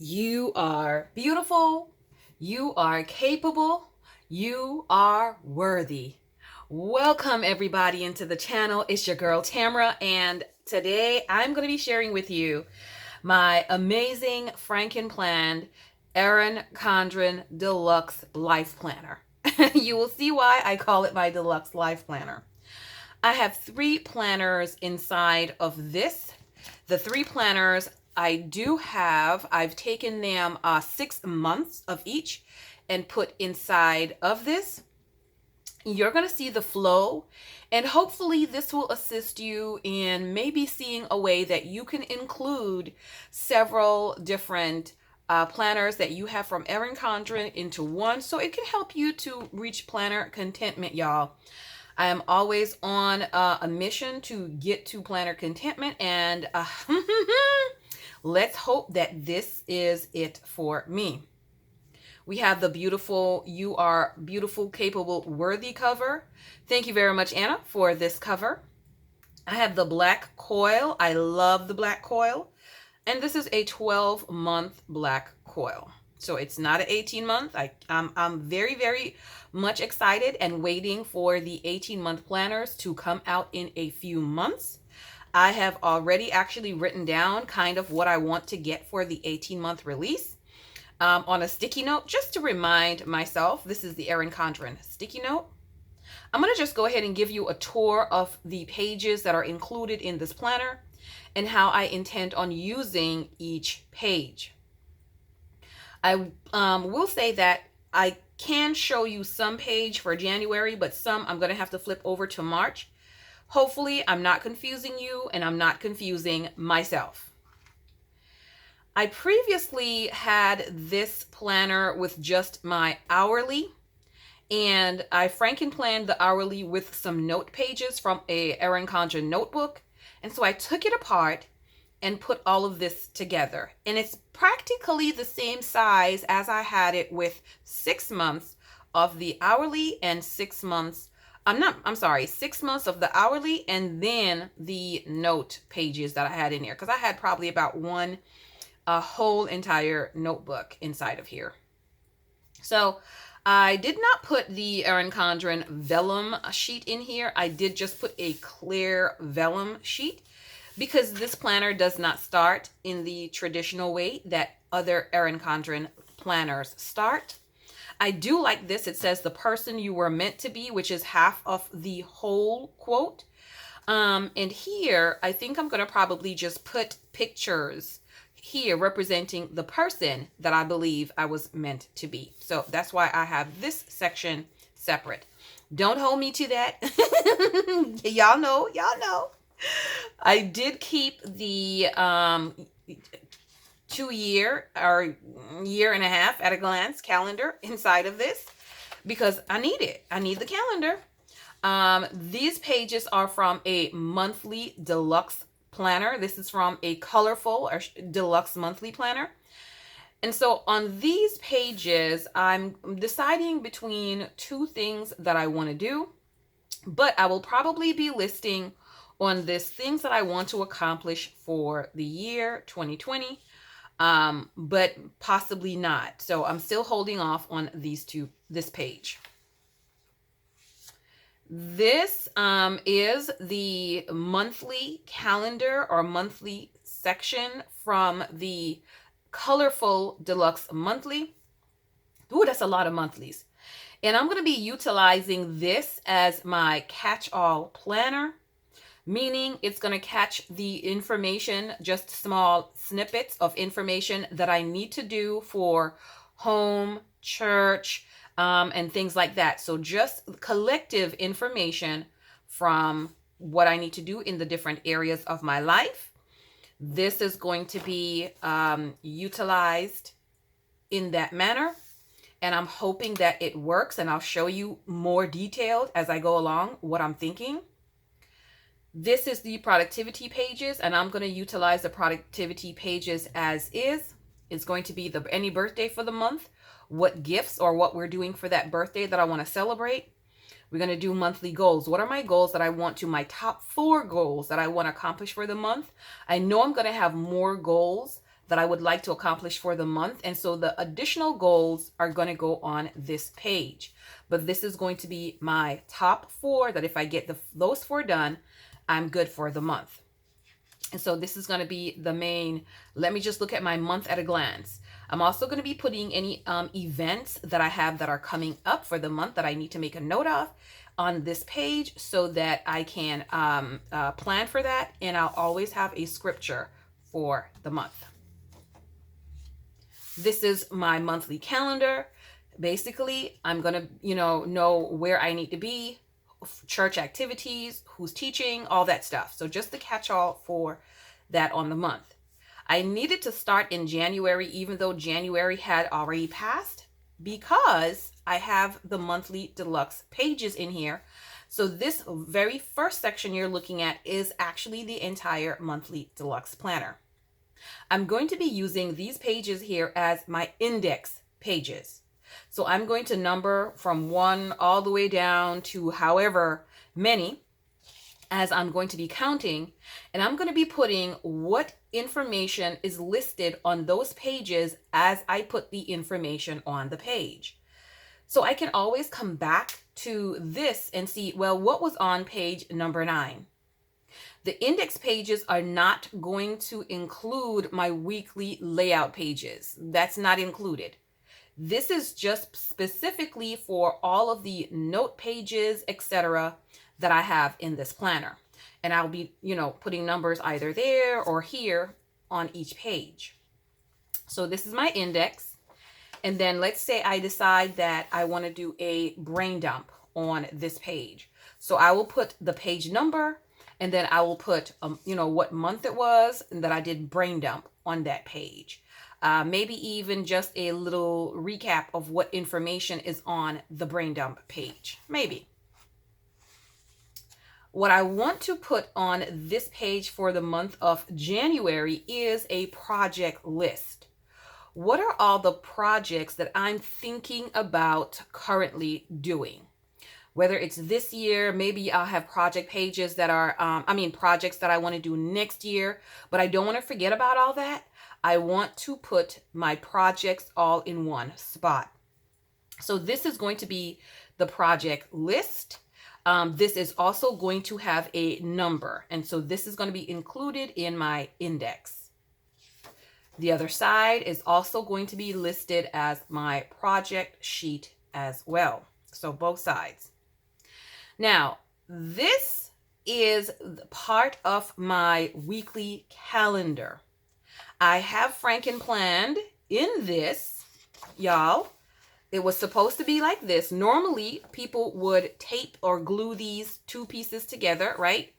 You are beautiful. You are capable. You are worthy. Welcome, everybody, into the channel. It's your girl, Tamra, and today I'm going to be sharing with you my amazing Frankenplanned Erin Condren Deluxe Life Planner. You will see why I call it my Deluxe Life Planner. I have 3 planners inside of this. The 3 planners I've taken them 6 months of each and put inside of this. You're going to see the flow, and hopefully this will assist you in maybe seeing a way that you can include several different planners that you have from Erin Condren into one, so it can help you to reach planner contentment, y'all. I am always on a mission to get to planner contentment, and let's hope that this is it for me. We have the beautiful You Are Beautiful, Capable, Worthy cover. Thank you very much, Anna, for this cover. I have the black coil. I love the black coil. And this is a 12-month black coil. So it's not an 18-month. I'm very, very much excited and waiting for the 18-month planners to come out in a few months. I have already actually written down kind of what I want to get for the 18-month release on a sticky note, just to remind myself. This is the Erin Condren sticky note. I'm going to just go ahead and give you a tour of the pages that are included in this planner and how I intend on using each page. I will say that I can show you some page for January, but some I'm going to have to flip over to March. Hopefully, I'm not confusing you and I'm not confusing myself. I previously had this planner with just my hourly, and I Frankenplanned the hourly with some note pages from a Erin Condren notebook. And so I took it apart and put all of this together. And it's practically the same size as I had it with 6 months of the hourly and 6 months. 6 months of the hourly and then the note pages that I had in here. Because I had probably about a whole entire notebook inside of here. So I did not put the Erin Condren vellum sheet in here. I did just put a clear vellum sheet, because this planner does not start in the traditional way that other Erin Condren planners start. I do like this. It says the person you were meant to be, which is half of the whole quote. And here, I think I'm going to probably just put pictures here representing the person that I believe I was meant to be. So that's why I have this section separate. Don't hold me to that. Y'all know. I did keep the 2-year or year and a half at a glance calendar inside of this because I need it. I need the calendar. These pages are from a monthly deluxe planner. This is from a colorful or deluxe monthly planner. And so on these pages, I'm deciding between 2 things that I want to do, but I will probably be listing on this things that I want to accomplish for the year 2020, but possibly not. So I'm still holding off on this page. This is the monthly calendar or monthly section from the colorful deluxe monthly. Ooh, that's a lot of monthlies. And I'm going to be utilizing this as my catch-all planner, meaning it's going to catch the information, just small snippets of information that I need to do for home, church, and things like that. So just collective information from what I need to do in the different areas of my life. This is going to be utilized in that manner. And I'm hoping that it works, and I'll show you more detailed as I go along what I'm thinking. This is the productivity pages, and I'm going to utilize the productivity pages as is. It's going to be any birthday for the month, what gifts or what we're doing for that birthday that I want to celebrate. We're going to do monthly goals. What are my goals that I want to, my top 4 goals that I want to accomplish for the month? I know I'm going to have more goals that I would like to accomplish for the month. And so the additional goals are going to go on this page. But this is going to be my top 4 that if I get those 4 done, I'm good for the month. And so this is going to be the main. Let me just look at my month at a glance. I'm also going to be putting any events that I have that are coming up for the month that I need to make a note of on this page so that I can plan for that. And I'll always have a scripture for the month. This is my monthly calendar. Basically, I'm going to, know where I need to be, church activities, who's teaching, all that stuff. So just the catch-all for that on the month. I needed to start in January, even though January had already passed, because I have the monthly deluxe pages in here. So this very first section you're looking at is actually the entire monthly deluxe planner. I'm going to be using these pages here as my index pages. So I'm going to number from 1 all the way down to however many as I'm going to be counting. And I'm going to be putting what information is listed on those pages as I put the information on the page. So I can always come back to this and see, well, what was on page number 9? The index pages are not going to include my weekly layout pages. That's not included. This is just specifically for all of the note pages, etc., that I have in this planner. And I'll be, putting numbers either there or here on each page. So this is my index. And then let's say I decide that I want to do a brain dump on this page. So I will put the page number, and then I will put, what month it was, and that I did brain dump on that page. Maybe even just a little recap of what information is on the brain dump page. Maybe. What I want to put on this page for the month of January is a project list. What are all the projects that I'm thinking about currently doing? Whether it's this year, maybe I'll have project pages that are, projects that I want to do next year, but I don't want to forget about all that. I want to put my projects all in one spot. So this is going to be the project list. This is also going to have a number. And so this is going to be included in my index. The other side is also going to be listed as my project sheet as well. So both sides. Now, this is part of my weekly calendar. I have Frankenplanned in this, y'all. It was supposed to be like this. Normally, people would tape or glue these 2 pieces together, right?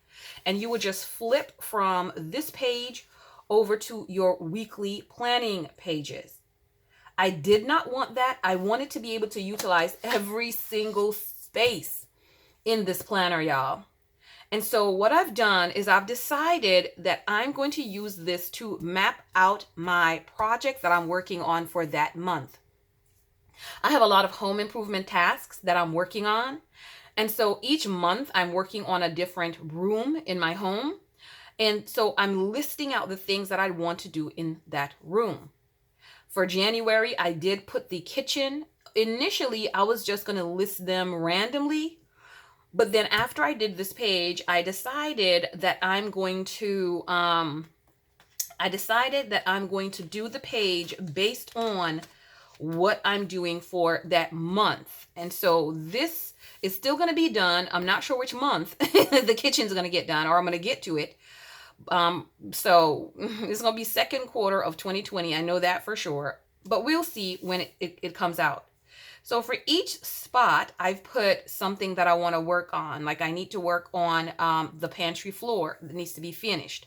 And you would just flip from this page over to your weekly planning pages. I did not want that. I wanted to be able to utilize every single space in this planner, y'all. And so what I've done is I've decided that I'm going to use this to map out my project that I'm working on for that month. I have a lot of home improvement tasks that I'm working on. And so each month I'm working on a different room in my home. And so I'm listing out the things that I want to do in that room. For January, I did put the kitchen. Initially, I was just going to list them randomly. But then after I did this page, I decided that I'm going to do the page based on what I'm doing for that month. And so this is still going to be done. I'm not sure which month the kitchen's going to get done, or I'm going to get to it. So it's going to be second quarter of 2020. I know that for sure, but we'll see when it comes out. So for each spot, I've put something that I want to work on. Like I need to work on the pantry floor that needs to be finished.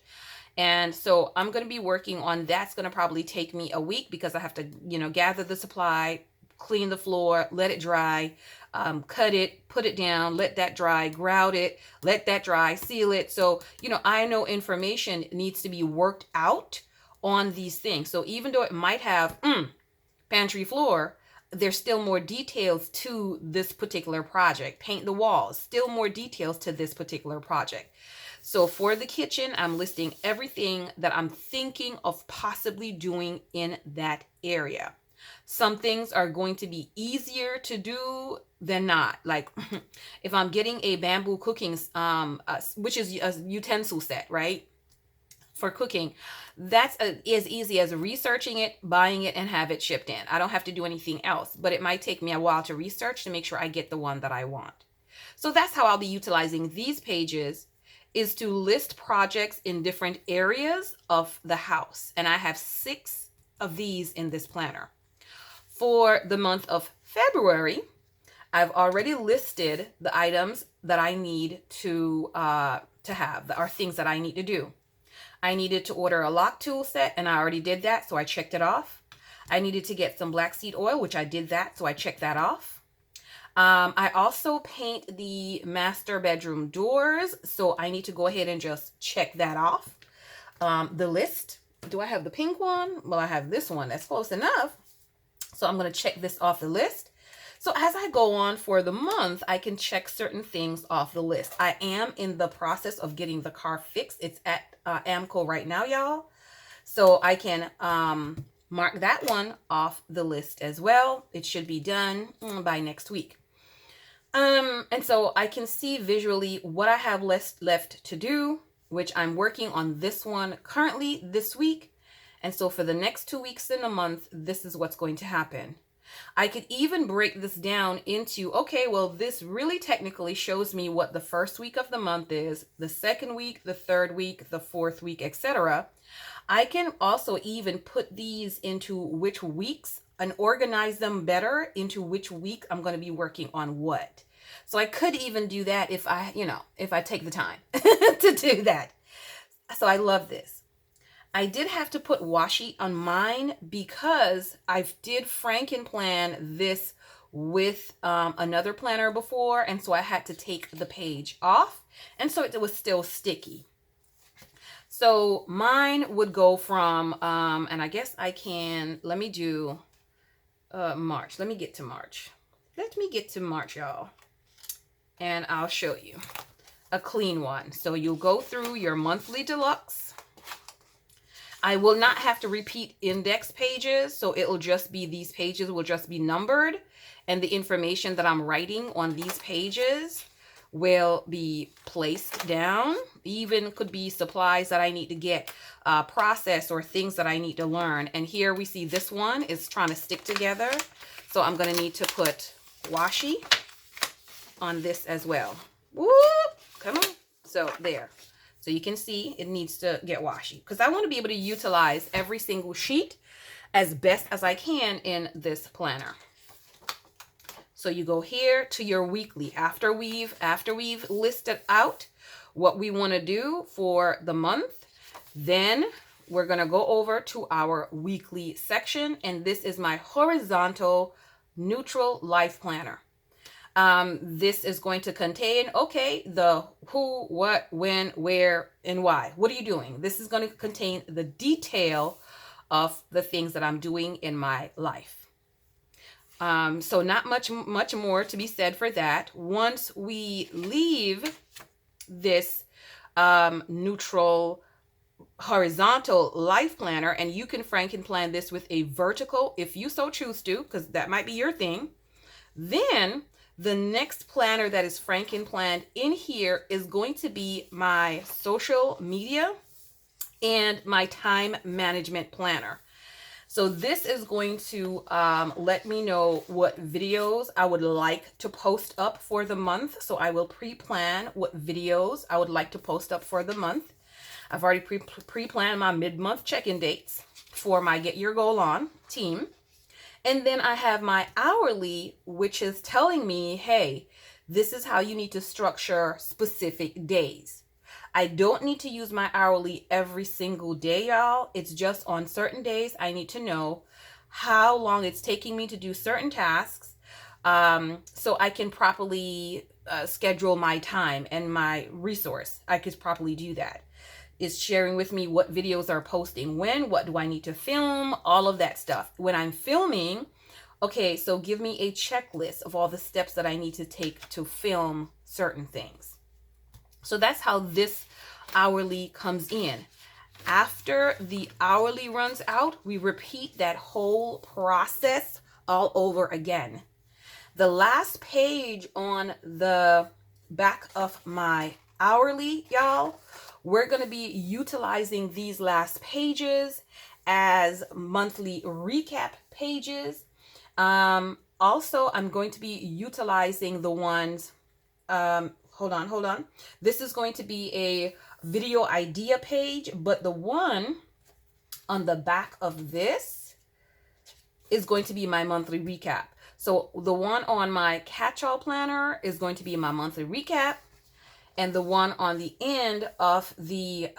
And so I'm going to be working on, that's going to probably take me a week because I have to, gather the supply, clean the floor, let it dry, cut it, put it down, let that dry, grout it, let that dry, seal it. So, I know information needs to be worked out on these things. So even though it might have pantry floor, there's still more details to this particular project. Paint the walls, still more details to this particular project. So for the kitchen, I'm listing everything that I'm thinking of possibly doing in that area. Some things are going to be easier to do than not. Like if I'm getting a bamboo cooking, which is a utensil set, right? For cooking, that's as easy as researching it, buying it, and have it shipped in. I don't have to do anything else, but it might take me a while to research to make sure I get the one that I want. So that's how I'll be utilizing these pages, is to list projects in different areas of the house. And I have 6 of these in this planner. For the month of February, I've already listed the items that I need to have, or things that I need to do. I needed to order a lock tool set, and I already did that, so I checked it off. I needed to get some black seed oil, which I did that, so I checked that off. I also paint the master bedroom doors, so I need to go ahead and just check that off. The list, do I have the pink one? Well, I have this one. That's close enough. So I'm going to check this off the list. So as I go on for the month, I can check certain things off the list. I am in the process of getting the car fixed. It's at Amco right now, y'all. So I can mark that one off the list as well. It should be done by next week. And so I can see visually what I have left to do, which I'm working on this one currently this week. And so for the next 2 weeks in a month, this is what's going to happen. I could even break this down into, okay, well, this really technically shows me what the first week of the month is, the second week, the third week, the fourth week, etc. I can also even put these into which weeks and organize them better into which week I'm going to be working on what. So I could even do that if I take the time to do that. So I love this. I did have to put washi on mine because I did Frankenplan this with another planner before, and so I had to take the page off, and so it was still sticky. So mine would go from, and I guess I can, let me do March. Let me get to March. Let me get to March, y'all, and I'll show you a clean one. So you'll go through your monthly deluxe. I will not have to repeat index pages, so it'll just be, these pages will just be numbered, and the information that I'm writing on these pages will be placed down. Even could be supplies that I need to get processed or things that I need to learn. And here we see this one is trying to stick together, so I'm going to need to put washi on this as well. Whoop! Come on. So there. So you can see it needs to get washi because I want to be able to utilize every single sheet as best as I can in this planner. So you go here to your weekly after we've listed out what we want to do for the month. Then we're going to go over to our weekly section, and this is my horizontal neutral life planner. This is going to contain, okay, the who, what, when, where, and why. What are you doing? This is going to contain the detail of the things that I'm doing in my life. So not much more to be said for that. Once we leave this neutral horizontal life planner, and you can Frankenplan this with a vertical if you so choose to, because that might be your thing, then the next planner that is Frankenplanned in here is going to be my social media and my time management planner. So this is going to let me know what videos I would like to post up for the month. So I will pre-plan what videos I would like to post up for the month. I've already pre-planned my mid-month check-in dates for my Get Your Goal On team. And then I have my hourly, which is telling me, hey, this is how you need to structure specific days. I don't need to use my hourly every single day, y'all. It's just on certain days I need to know how long it's taking me to do certain tasks, so I can properly schedule my time and my resource. I could properly do that. It's sharing with me what videos are posting when, what do I need to film, all of that stuff. When I'm filming, okay, so give me a checklist of all the steps that I need to take to film certain things. So that's how this hourly comes in. After the hourly runs out, we repeat that whole process all over again. The last page on the back of my hourly, y'all, we're going to be utilizing these last pages as monthly recap pages. Also, I'm going to be utilizing the ones, hold on. This is going to be a video idea page, but the one on the back of this is going to be my monthly recap. So the one on my catch-all planner is going to be my monthly recap, and the one on the end of the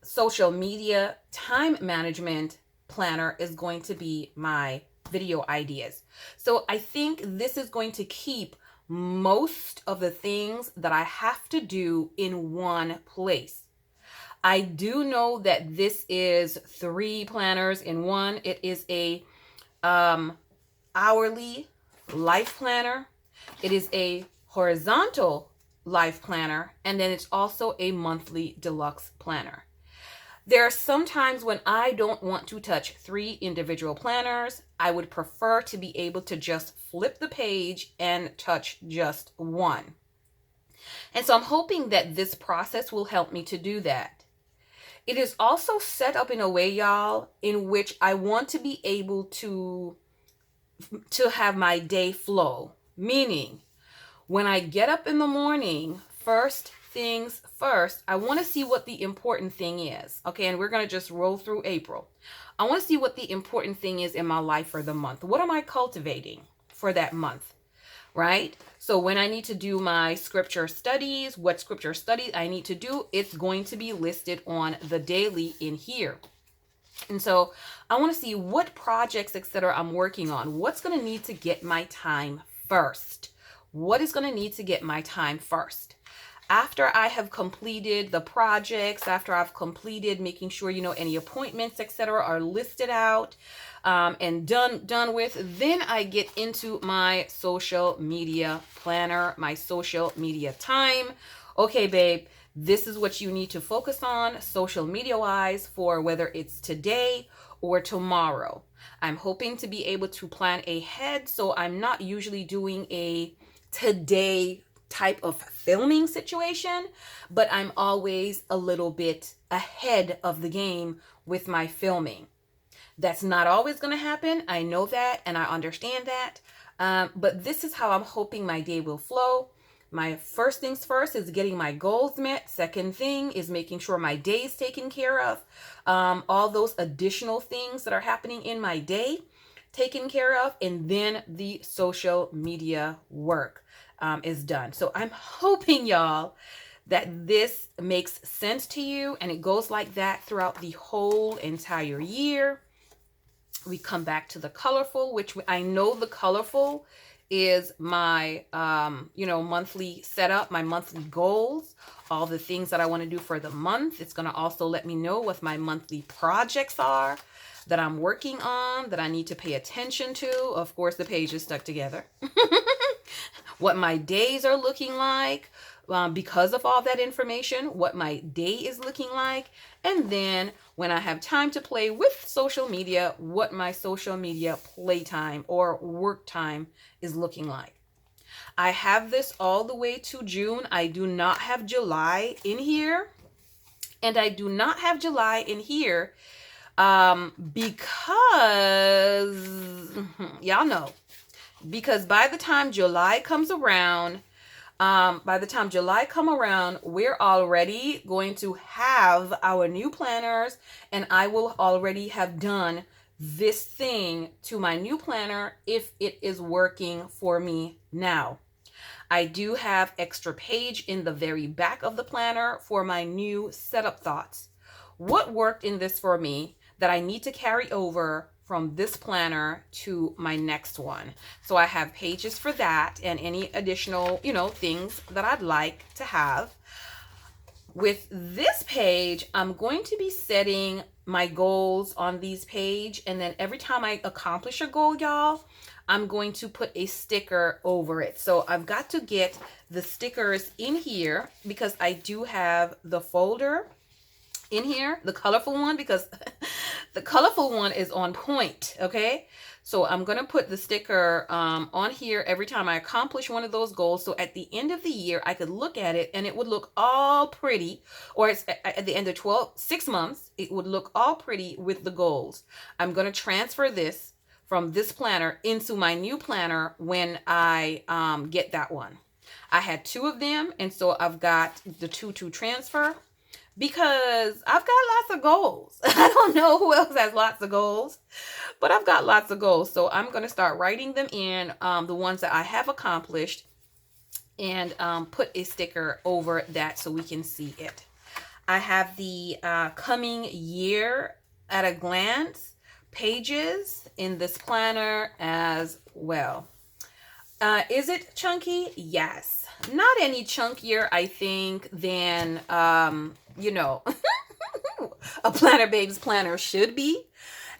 social media time management planner is going to be my video ideas. So I think this is going to keep most of the things that I have to do in one place. I do know that this is 3 planners in one. It is a hourly life planner. It is a horizontal life planner, and then it's also a monthly deluxe planner. There are some times when I don't want to touch 3 individual planners. I would prefer to be able to just flip the page and touch just one. And so I'm hoping that this process will help me to do that. It is also set up in a way, y'all, in which I want to be able to have my day flow. Meaning, when I get up in the morning, first things first, I want to see what the important thing is. Okay, and we're going to just roll through April. I want to see what the important thing is in my life for the month. What am I cultivating for that month? Right? So when I need to do my scripture studies, what scripture studies I need to do, it's going to be listed on the daily in here. And so I want to see what projects, etc. I'm working on. What's going to need to get my time first? What is going to need to get my time first? After I have completed the projects, after I've completed making sure, any appointments, etc. are listed out and done with, then I get into my social media planner, my social media time. Okay, babe, this is what you need to focus on social media wise for whether it's today or tomorrow. I'm hoping to be able to plan ahead, so I'm not usually doing a today type of filming situation, but I'm always a little bit ahead of the game with my filming. That's not always going to happen. I know that and I understand that. But this is how I'm hoping my day will flow. My first things first is getting my goals met. Second thing is making sure my day is taken care of. All those additional things that are happening in my day taken care of. And then the social media work is done. So I'm hoping, y'all, that this makes sense to you, and it goes like that throughout the whole entire year. We come back to the colorful, which I know the colorful is my monthly setup, my monthly goals, all the things that I want to do for the month. It's going to also let me know what my monthly projects are that I'm working on, that I need to pay attention to. Of course, the page is stuck together. What my days are looking like because of all that information, what my day is looking like, and then when I have time to play with social media, what my social media playtime or work time is looking like. I have this all the way to June. I do not have July in here, and I do not have July in here because y'all know. Because by the time July comes around, we're already going to have our new planners, and I will already have done this thing to my new planner if it is working for me now. I do have extra page in the very back of the planner for my new setup thoughts. What worked in this for me that I need to carry over from this planner to my next one. So I have pages for that and any additional, things that I'd like to have. With this page, I'm going to be setting my goals on these page, and then every time I accomplish a goal, y'all, I'm going to put a sticker over it. So I've got to get the stickers in here because I do have the folder in here, the colorful one, because the colorful one is on point. Okay, so I'm gonna put the sticker on here every time I accomplish one of those goals, so at the end of the year I could look at it and it would look all pretty, or it's at the end of 6 months it would look all pretty with the goals. I'm gonna transfer this from this planner into my new planner when I get that one. I had 2 of them, and so I've got the 2 to transfer, because I've got lots of goals. I don't know who else has lots of goals, but I've got lots of goals. So I'm going to start writing them in, the ones that I have accomplished, and put a sticker over that so we can see it. I have the coming year at a glance pages in this planner as well. Is it chunky? Yes. Not any chunkier, I think, than, you know, a Planner Babes planner should be.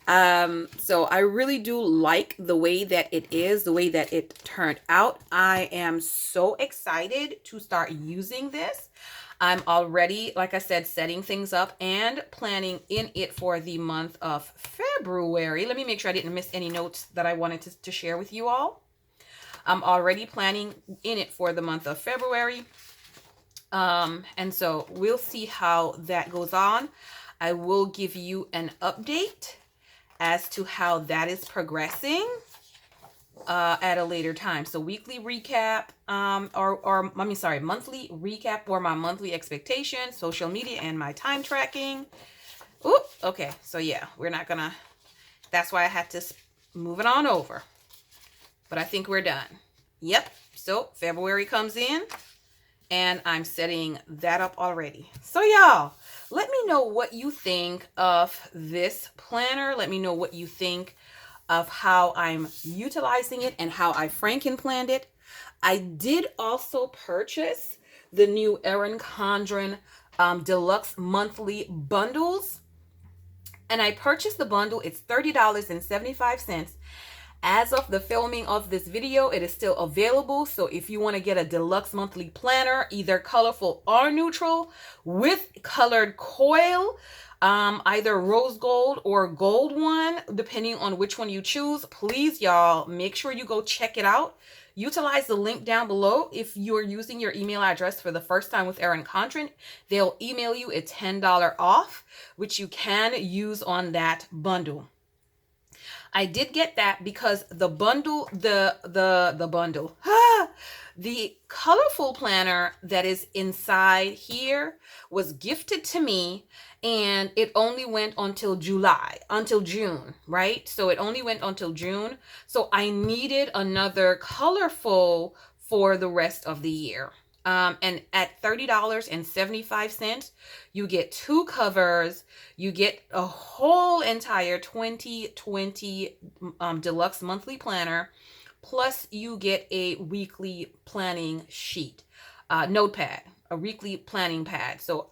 So I really do like the way that it is, the way that it turned out. I am so excited to start using this. I'm already, like I said, setting things up and planning in it for the month of February. Let me make sure I didn't miss any notes that I wanted to share with you all. I'm already planning in it for the month of February. And so we'll see how that goes on. I will give you an update as to how that is progressing at a later time. So weekly recap, monthly recap for my monthly expectations, social media, and my time tracking. Ooh, okay. So yeah, we're not gonna, that's why I had to move it on over. But I think we're done. Yep. So February comes in and I'm setting that up already. So y'all, let me know what you think of this planner. Let me know what you think of how I'm utilizing it and how I Frankenplanned it. I did also purchase the new Erin Condren Deluxe Monthly bundles. And I purchased the bundle. It's $30.75. As of the filming of this video, it is still available. So if you want to get a deluxe monthly planner, either colorful or neutral, with colored coil, either rose gold or gold one, depending on which one you choose, please, y'all, make sure you go check it out. Utilize the link down below. If you're using your email address for the first time with Erin Condren, they'll email you a $10 off, which you can use on that bundle. I did get that because the bundle, the bundle, the colorful planner that is inside here was gifted to me, and it only went until June, right? So it only went until June. So I needed another colorful for the rest of the year. And at $30.75, you get 2 covers, you get a whole entire 2020 deluxe monthly planner, plus you get a weekly planning sheet, notepad, a weekly planning pad. So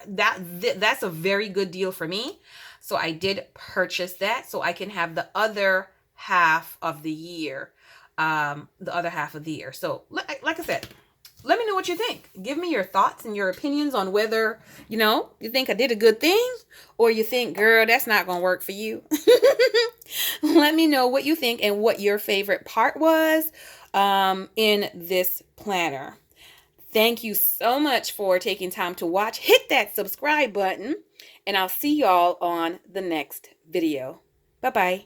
that's a very good deal for me. So I did purchase that so I can have the other half of the year, So like I said, let me know what you think. Give me your thoughts and your opinions on whether, you think I did a good thing, or you think, girl, that's not going to work for you. Let me know what you think and what your favorite part was in this planner. Thank you so much for taking time to watch. Hit that subscribe button, and I'll see y'all on the next video. Bye-bye.